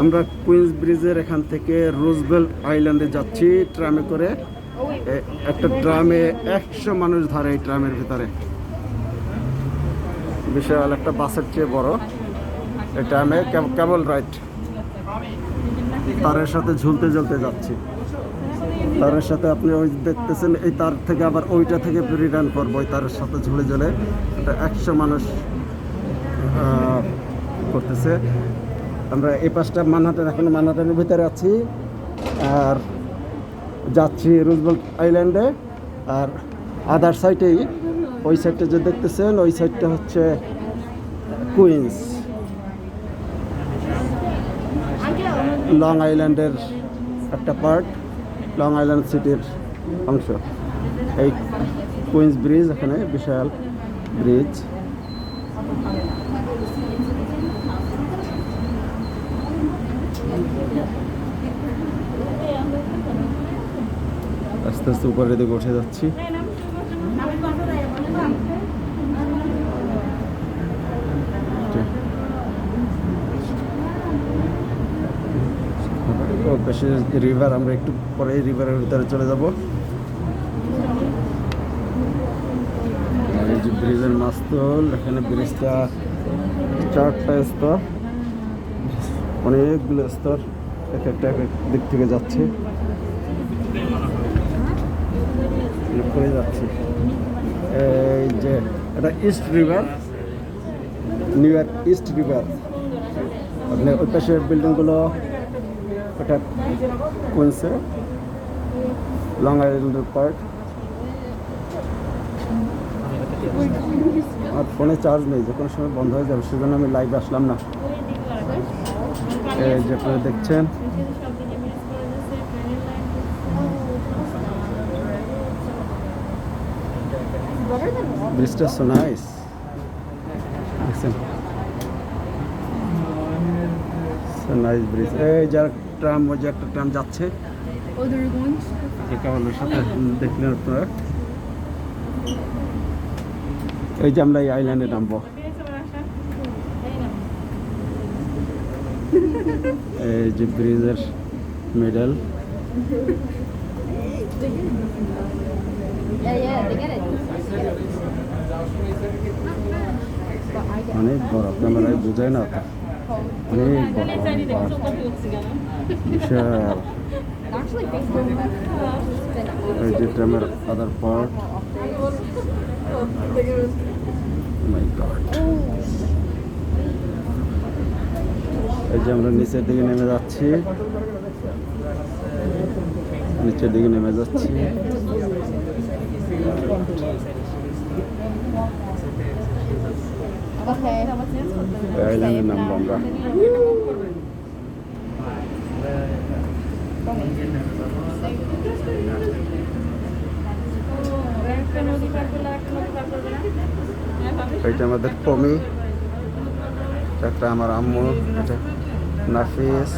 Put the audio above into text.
আমরা কুইন্স ব্রিজের এখান থেকে রুজভেল্ট আইল্যান্ডে যাচ্ছি ট্রামে করে। একটা ট্রামে 100 মানুষ ধরে এই ট্রামের ভিতরে। বিশাল একটা বাসের চেয়ে বড় এই ট্রামে কেবল রাইড। তারের সাথে ঝুলতে ঝুলতে যাচ্ছি। তারের সাথে আপনি ওই দেখতেছেন, এই তার থেকে আবার ওইটা থেকে রিটার্ন করবো। ওই তারের সাথে ঝুলে ঝুলে 100 মানুষ করতেছে। আমরা এই পাশটা মানহাটন, এখন মানহাটনের ভিতরে আছি আর যাচ্ছি রুজভেল্ট আইল্যান্ডে। আর আদার সাইডেই ওই সাইডটা যে দেখতেছেন, ওই সাইডটা হচ্ছে কুইন্স, লং আইল্যান্ডের একটা পার্ট, লং আইল্যান্ড সিটির অংশ। এই কুইন্স ব্রিজ, এখানে বিশাল ব্রিজ। আস্তে আস্তে উপরের দিকে উঠে যাচ্ছি। রিভার, আমরা একটু পরে রিভারের ভিতরে চলে যাব। এই যে ব্রিজের মাস্তল, এখানে ব্রিজটা 4টা স্তর, অনেকগুলো স্তর এক একটা দিক থেকে যাচ্ছে। করে যাচ্ছি। এই যে এটা east river, new York east river. আপনি ওই পাশের বিল্ডিংগুলো, এটা কুইন্সে লং আইল্যান্ডের পার্ট। আর ফোনে চার্জ নেই, যে কোনো সময় বন্ধ হয়ে যাবে, সেজন্য আমি লাইভে আসলাম না। এই যে আপনারা দেখছেন, ব্রিজটা সো নাইস। দেখছেন, সো নাইস ব্রিজ। এই যার ট্রাম, ওই যে একটা ট্রাম যাচ্ছে, কেবলের সাথে দেখলেন আপনারা। এই যে আমরা এই আইল্যান্ডে নামবো। এই যে ব্রিজের মিডল, অনেক বড়, আপনারা বোঝায় না, অনেক বড় বিশাল। এই যে ট্রামের আদার পার্ট। এই যে আমরা নিচের দিকে নেমে যাচ্ছি, নিচের দিকে নেমে যাচ্ছি। আইল্যান্ডের নামবো আমরা। এটা আমাদের পমি, একটা আমার আম্মু, এটা নাফিস।